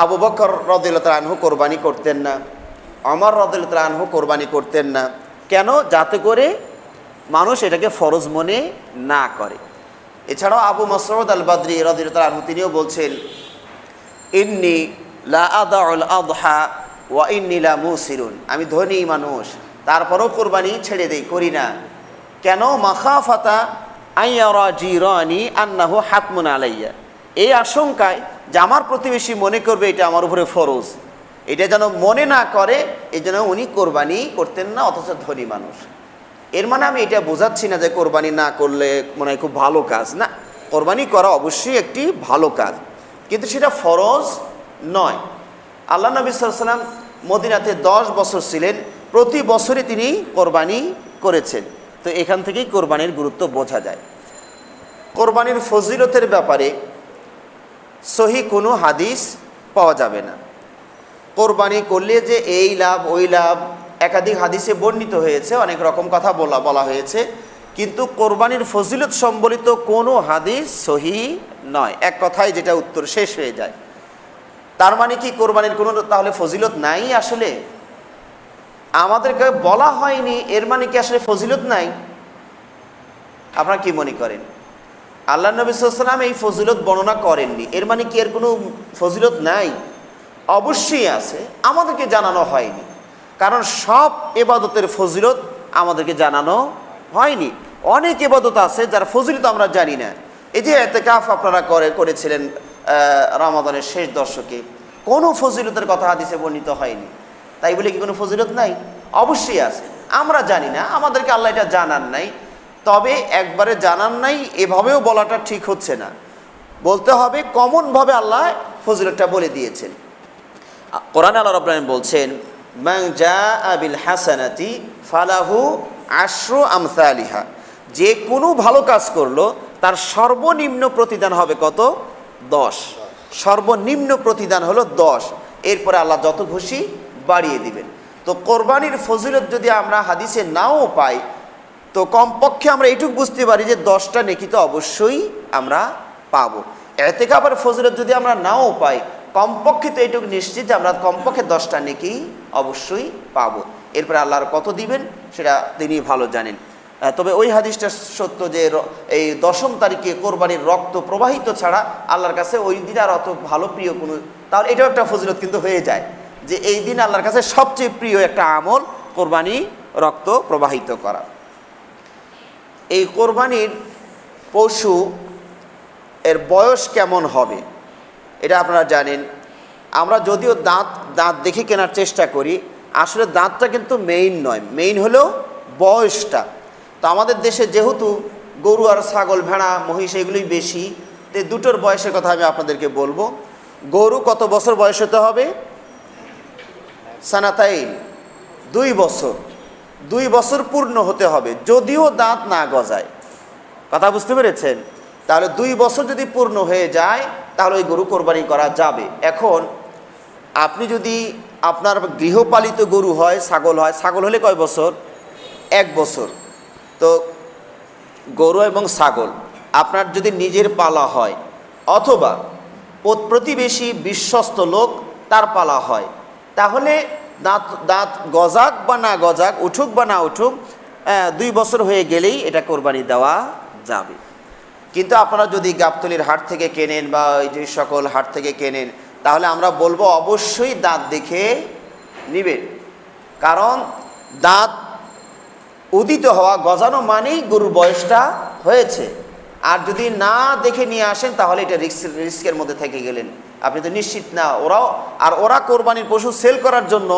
আবু বকর রাদিয়াল্লাহু তাআলা আনহু কোরবানি করতেন না, ওমর রাদিয়াল্লাহু তাআলা আনহু কোরবানি করতেন না। কেন? যাতে করে মানুষ এটাকে ফরজ মনে না করে। এছাড়াও আবু মাসউদ আল বাদরি রাদিয়াল্লাহু তাআলা আনহু তিনিও বলছেন, ইন্নী লা আদাউল আদহা ওয়া ইন্নী লা মুসিরুন, আমি ধনী মানুষ তারপরেও কোরবানি ছেড়ে দেই, করি না। কেন? মাখাফাতা আইয়ারা জিরানি আন্নাহু হাতমুন আলাইয়া, এই আশঙ্কায় যে আমার প্রতিবেশী মনে করবে এটা আমার উপরে ফরজ, এটা যেন মনে না করে, এই জন্য উনি কোরবানি করতেন না, অথচ ধনী মানুষ। এর মানে আমি এটা বোঝাচ্ছি না যে কোরবানি না করলে মনে হয় খুব ভালো কাজ, না, কোরবানি করা অবশ্যই একটি ভালো কাজ, কিন্তু সেটা ফরজ নয়। আল্লাহ নবী সাল্লাল্লাহু আলাইহি ওয়াসাল্লাম মদিনাতে 10 বছর ছিলেন, প্রতি বছরই তিনি কোরবানি করেছেন। তো এখান থেকেই কোরবানির গুরুত্ব বোঝা যায়। কোরবানির ফজিলতের ব্যাপারে সহি কোনো হাদিস পাওয়া যাবে না। কোরবানি করলে যে এই লাভ ওই লাভ একাধিক হাদিসে বর্ণিত হয়েছে, অনেক রকম কথা বলা হয়েছে, কিন্তু কোরবানির ফজিলত সম্বলিত কোনো হাদিস সহি নয়। এক কথায় যেটা উত্তর শেষ হয়ে যায়। তার মানে কি কোরবানির কোনো তাহলে ফজিলত নাই? আসলে আমাদেরকে বলা হয়নি, এর মানে কি আসলে ফজিলত নাই? আপনারা কি মনে করেন? আল্লাহ নবী সাল্লাল্লাহু আলাইহি ওয়াসাল্লাম এই ফজিলত বর্ণনা করেননি, এর মানে কি এর কোনো ফজিলত নাই? অবশ্যই আছে, আমাদেরকে জানানো হয়নি। কারণ সব ইবাদতের ফজিলত আমাদেরকে জানানো হয়নি। অনেক ইবাদত আছে যার ফজিলত আমরা জানি না। এই যে ইতিকাফ আপনারা করেছিলেন রমাদানের শেষ দশকে, কোনো ফজিলতের কথা হাদিসে বর্ণিত হয়নি। তাই বলে কি কোনো ফজিলত নাই? অবশ্যই আছে, আমরা জানি না, আমাদেরকে আল্লাহ এটা জানান নাই। তবে একবারে জানান নাই এভাবেও বলাটা ঠিক হচ্ছে না, বলতে হবে কমনভাবে আল্লাহ ফজিলতটা বলে দিয়েছেন। কোরআনে আল্লাহ রাব্বুল আলামিন বলছেন, মান জাআ বিল হাসানাতি ফালাহু আশরু আমসালিহা, যে কোনো ভালো কাজ করলো তার সর্বনিম্ন প্রতিদান হবে কত? 10। সর্বনিম্ন প্রতিদান হলো 10, এরপরে আল্লাহ যত খুশি বাড়িয়ে দিবেন। তো কোরবানির ফজিলত যদি আমরা হাদিসে নাও পাই, তো কমপক্ষে আমরা এইটুকু বুঝতে পারি যে 10টা নেকি তো অবশ্যই আমরা পাবো। ইতিকাফের ফজিলত যদি আমরা নাও পাই, কমপক্ষে তো এইটুকু নিশ্চিত যে আমরা কমপক্ষে 10টা নেকি অবশ্যই পাবো। এরপরে আল্লাহর কত দিবেন সেটা তিনি ভালো জানেন। তবে ওই হাদিসটা সত্য যে এই 10ম তারিখে কোরবানির রক্ত প্রবাহিত ছাড়া আল্লাহর কাছে ওই দিন আর অত ভালো প্রিয় কোনো, তাহলে এটাও একটা ফজিলত কিন্তু হয়ে যায় যে এই দিন আল্লাহর কাছে সবচেয়ে প্রিয় একটা আমল কোরবানি রক্ত প্রবাহিত করা। এই কোরবানির পশু এর বয়স কেমন হবে এটা আপনারা জানেন। আমরা যদিও দাঁত দেখে কেনার চেষ্টা করি, আসলে দাঁতটা কিন্তু মেইন নয়, মেইন হলো বয়সটা। তো আমাদের দেশে যেহেতু গরু আর ছাগল, ভেড়া, মহিষ এগুলোই বেশি, তো দুটোর বয়সের কথা আমি আপনাদেরকে বলবো। গরু কত বছর বয়স হতে হবে? সানাতাইন, 2 বছর। 2 বছর পূর্ণ হতে হবে, যদিও দাঁত না গজায়। কথা বুঝতে পেরেছেন? তাহলে 2 বছর যদি পূর্ণ হয়ে যায় তাহলে ওই গরু কোরবানি করা যাবে। এখন আপনি যদি আপনার গৃহপালিত গরু হয়, ছাগল হয়, ছাগল হলে কয় বছর? 1 বছর। তো গরু এবং ছাগল আপনার যদি নিজের পালা হয় অথবা প্রতিবেশী বিশ্বস্ত লোক তার পালা হয়, তাহলে দাঁত গজাক বা না গজাক, উঠুক বা না উঠুক, 2 বছর হয়ে গেলেই এটা কোরবানি দেওয়া যাবে। কিন্তু আপনারা যদি গাবতলীর হাট থেকে কেনেন বা এই যে সকল হাট থেকে কেনেন, তাহলে আমরা বলবো অবশ্যই দাঁত দেখে নেবেন। কারণ দাঁত উদিত হওয়া, গজানো মানেই গরুর বয়সটা হয়েছে। আর যদি না দেখে নিয়ে আসেন তাহলে এটা রিস্কের মধ্যে থেকে গেলেন, আপনি তো নিশ্চিত না। ওরা কোরবানির পশু সেল করার জন্য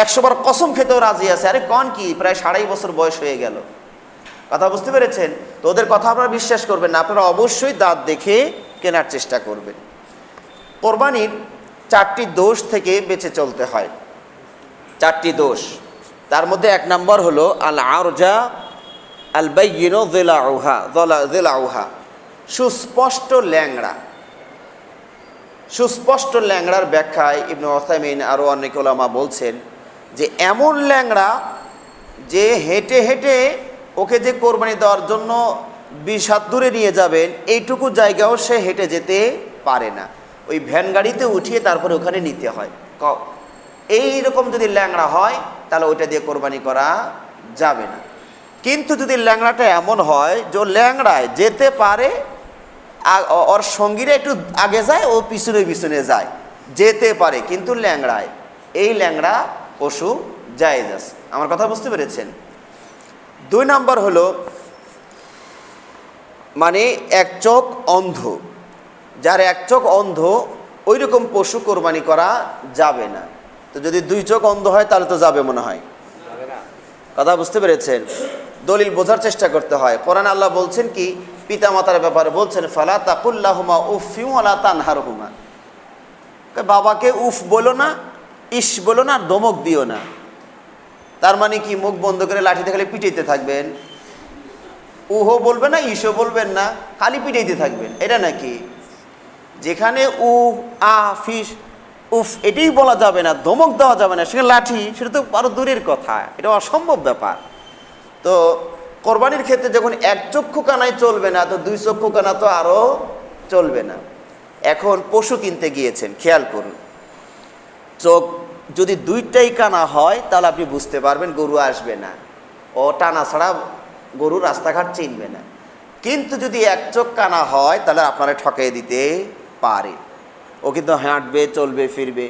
100 বার কসম খেতেও রাজি আছে, আরে কন কি, প্রায় 2.5 বছর বয়স হয়ে গেল। কথা বুঝতে পেরেছেন? তো ওদের কথা আপনারা বিশ্বাস করবেন না, আপনারা অবশ্যই দাঁত দেখে কেনার চেষ্টা করবেন। কোরবানির 4টি দোষ থেকে বেঁচে চলতে হয়। 4টি দোষ, তার মধ্যে 1 নম্বর হলো আল আরজা আল বাইয়িনু যিলাউহা, সুস্পষ্ট ল্যাংড়া। সুস্পষ্ট ল্যাংড়ার ব্যাখ্যায় ইবনে উসাইমিন আরও অনেক ওলামা বলছেন যে এমন ল্যাংড়া যে হেঁটে হেঁটে ওকে যে কোরবানি দেওয়ার জন্য 20 হাত দূরে নিয়ে যাবেন, এইটুকু জায়গাও সে হেঁটে যেতে পারে না। ওই ভ্যান গাড়িতে উঠিয়ে তারপরে ওখানে নিতে হয়। এই রকম যদি ল্যাংড়া হয় তাহলে ওইটা দিয়ে কোরবানি করা যাবে না। কিন্তু যদি ল্যাংড়াটা এমন হয় যে ল্যাংড়ায় যেতে পারে, ওর সঙ্গীরা একটু আগে যায়, ও পিছনে পিছনে যায়, যেতে পারে কিন্তু ল্যাংড়ায়, এই ল্যাংড়া পশু জায়েজ আছে। আমার কথা বুঝতে পেরেছেন? 2 নাম্বার হলো মানে এক চোখ অন্ধ, যার এক চোখ অন্ধ ওই রকম পশু কোরবানি করা যাবে না। তো যদি 2 চোখ অন্ধ হয় তাহলে তো যাবে মনে হয়। কথা বুঝতে পেরেছেন? দলিল বোঝার চেষ্টা করতে হয়। কোরআনে আল্লাহ বলছেন কি, পিতামাতার ব্যাপারে বলছেন, ফালা তাকুল্লাহুমা উফফি ওয়ালা তানহারহুমা, বাবাকে উফ বলো না, ইস বলো না, ধমক দিও না। তার মানে কি মুখ বন্ধ করে লাঠিতে খালি পিটাইতে থাকবেন? উহো বলবে না, ইসও বলবেন না, খালি পিটাইতে থাকবেন, এটা নাকি? যেখানে উ আ ফিস উফ এটাই বলা যাবে না, ধমক দেওয়া যাবে না, সেখানে লাঠি, সেটা তো আরো দূরের কথা, এটা অসম্ভব ব্যাপার। তো কোরবানির ক্ষেত্রে যখন এক চক্ষু কানায় চলবে না, তো 2 চক্ষু কানা তো আরো চলবে না। এখন পশু কিনতে গিয়েছেন, খেয়াল করুন, চোখ যদি 2টাই কানা হয় তাহলে আপনি বুঝতে পারবেন গরু আসবে না, ও টানা ছাড়া গরু রাস্তাঘাট চিনবে না। কিন্তু যদি এক চোখ কানা হয় তাহলে আপনারা ঠকিয়ে দিতে পারে, ও কিন্তু হাঁটবে, চলবে, ফিরবে।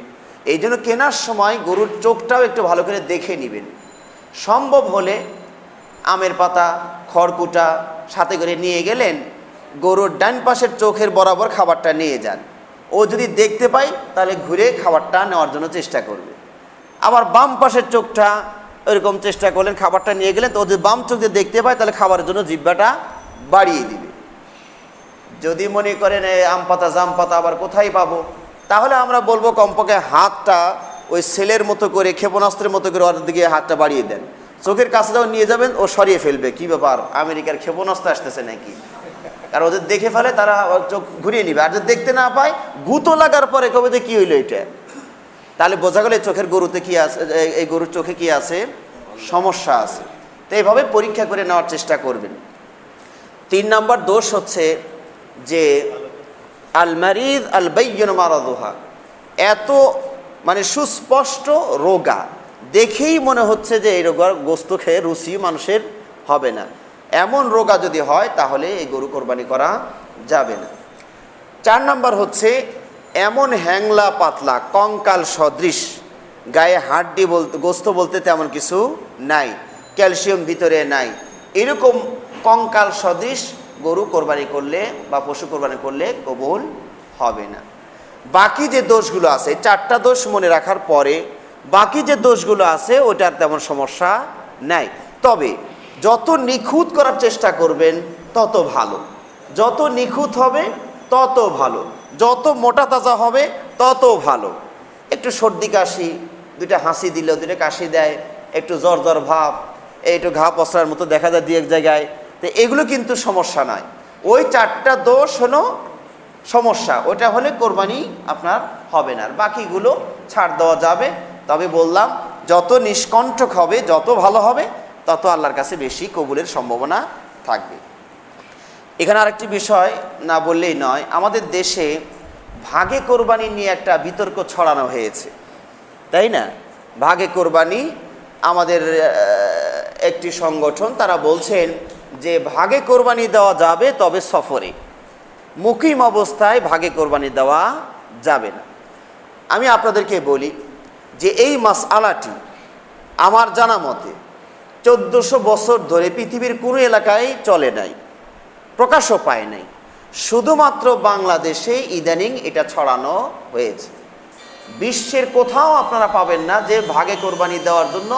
এই জন্য কেনার সময় গরুর চোখটাও একটু ভালো করে দেখে নেবেন। সম্ভব হলে আমের পাতা, খড়কুটা সাথে করে নিয়ে গেলেন, গরুর ডান পাশের চোখের বরাবর খাবারটা নিয়ে যান। ও যদি দেখতে পায় তাহলে ঘুরে খাবারটা নেওয়ার জন্য চেষ্টা করবে। আবার বাম পাশের চোখটা এরকম চেষ্টা করলেন, খাবারটা নিয়ে গেলেন, তো ও যদি বাম চোখ দিয়ে দেখতে পায় তাহলে খাবারের জন্য জিহ্বাটা বাড়িয়ে দিবে। যদি মনে করেন আম পাতা জাম পাতা আবার কোথায় পাবো, তাহলে আমরা বলবো কমপক্ষে হাতটা ওই সেলের মতো করে, ক্ষেপণাস্ত্রের মতো করে ওর দিকে হাতটা বাড়িয়ে দেন। চোখের কাছে যখন নিয়ে যাবেন ও সরিয়ে ফেলবে, কি ব্যাপার, আমেরিকার ক্ষেপণাস্ত্র আসতেছে নাকি? আর ওদের দেখে ফেলে, তারা চোখ ঘুরিয়ে নিবে। আর যদি দেখতে না পায়, গুঁতো লাগার পরে কবে যে কী হইলো এটা, তাহলে বোঝা গেল চোখের গরুতে কি আছে, এই গরুর চোখে কি আছে, সমস্যা আছে। তো এইভাবে পরীক্ষা করে নেওয়ার চেষ্টা করবেন। 3 নাম্বার দোষ হচ্ছে যে আল মারিদ আল বাইয়িন মারাদুহা, এত মানে সুস্পষ্ট রোগা, দেখেই মনে হচ্ছে যে এই রোগার গোস্ত খেয়ে রুচি মানুষের হবে না, এমন রোগা যদি হয় তাহলে এই গরু কোরবানি করা যাবে না। 4 নাম্বার হচ্ছে এমন হ্যাংলা পাতলা কঙ্কাল সদৃশ, গায়ে হাড্ডি বলতে, গোস্ত বলতে তেমন কিছু নাই, ক্যালসিয়াম ভিতরে নাই, এরকম কঙ্কাল সদৃশ গরু কোরবানি করলে বা পশু কোরবানি করলে কবুল হবে না। বাকি যে দোষগুলো আছে, 4টা দোষ মনে রাখার পরে বাকি যে দোষগুলো আছে ওটার তেমন সমস্যা নাই। তবে যত নিখুঁত করার চেষ্টা করবেন তত ভালো, যত নিখুঁত হবে তত ভালো, যত মোটা তাজা হবে তত ভালো। একটু সর্দি কাশি, 2টা হাসি দিল, 2টা কাশি দেয়, একটু জ্বর জ্বর ভাব, একটু ঘা পচড়ার মতো দেখা যায় 2-1 জায়গায়, তো এগুলো কিন্তু সমস্যা নয়। ওই 4টা দোষ হলো সমস্যা, ওটা হলে কোরবানি আপনার হবে না, আর বাকিগুলো ছাড় দেওয়া যাবে। তবে বললাম যত নিষ্কণ্টক হবে, যত ভালো হবে, তত আল্লাহর কাছে বেশি কবুলের সম্ভাবনা থাকবে। এখানে আরেকটি বিষয় না বললেই নয়, আমাদের দেশে ভাগে কোরবানি নিয়ে একটা বিতর্ক ছড়ানো হয়েছে, তাই না? ভাগে কোরবানি, আমাদের একটি সংগঠন তারা বলছেন যে ভাগে কোরবানি দেওয়া যাবে, তবে সফরে, মুকিম অবস্থায় ভাগে কোরবানি দেওয়া যাবে না। আমি আপনাদেরকে বলি যে এই মাসআলাটি আমার জানা মতে 1400 বছর ধরে পৃথিবীর কোনো এলাকায় চলে নাই, প্রকাশও পায় নাই, শুধুমাত্র বাংলাদেশে ইদানিং এটা ছড়ানো হয়েছে। বিশ্বের কোথাও আপনারা পাবেন না যে ভাগে কোরবানি দেওয়ার জন্য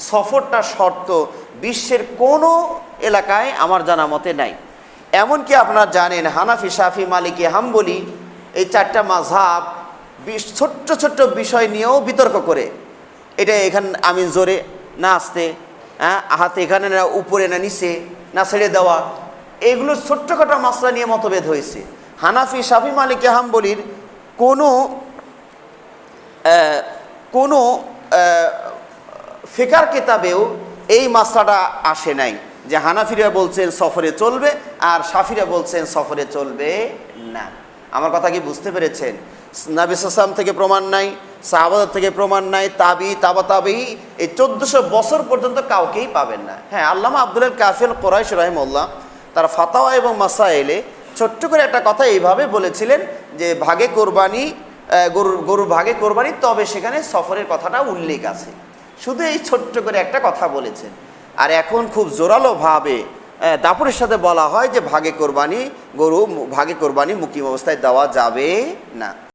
সফরটা শর্ত, বিশ্বের কোনো এলাকায় আমার জানা মতে নাই। এমনকি আপনারা জানেন হানাফি, শাফি, মালিকি, হাম্বলি এই 4টা মাযহাব ছোট্ট ছোট্ট বিষয় নিয়েও বিতর্ক করে, এটা এখানে আমি জোরে না আসতে, হাতে এখানে না উপরে না নিচে না ছেড়ে দেওয়া, এগুলো ছোট্টখাটো মাসলা নিয়ে মতভেদ হয়েছে। হানাফি, শাফি, মালিকি, হাম্বলির কোনো ফিকার কিতাবেও এই মাসলাটা আসে নাই যে হানাফিরা বলছেন সফরে চলবে আর শাফিরা বলছেন সফরে চলবে না। আমার কথা কি বুঝতে পেরেছেন? নবী সাল্লাল্লাহু থেকে প্রমাণ নাই, সাহাবাদের থেকে প্রমাণ নাই, তাবি তাবা তাবি এই 1400 বছর পর্যন্ত কাউকেই পাবেন না। হ্যাঁ, আল্লামা আব্দুল কাফিল কুরাইশ রাহিমাহুল্লাহ তার ফাতাওয়া এবং মাসাইলে ছোট্ট করে একটা কথা এইভাবে বলেছিলেন যে ভাগে কোরবানি, গরুর ভাগে কোরবানি, তবে সেখানে সফরের কথাটা উল্লেখ আছে। শুধু এই ছোট্ট করে একটা কথা বলেছেন। আর এখন খুব জোরালোভাবে দাপটের সাথে বলা হয় যে ভাগে কোরবানি, গরু ভাগে কোরবানি মুকিম অবস্থায় দেওয়া যাবে না।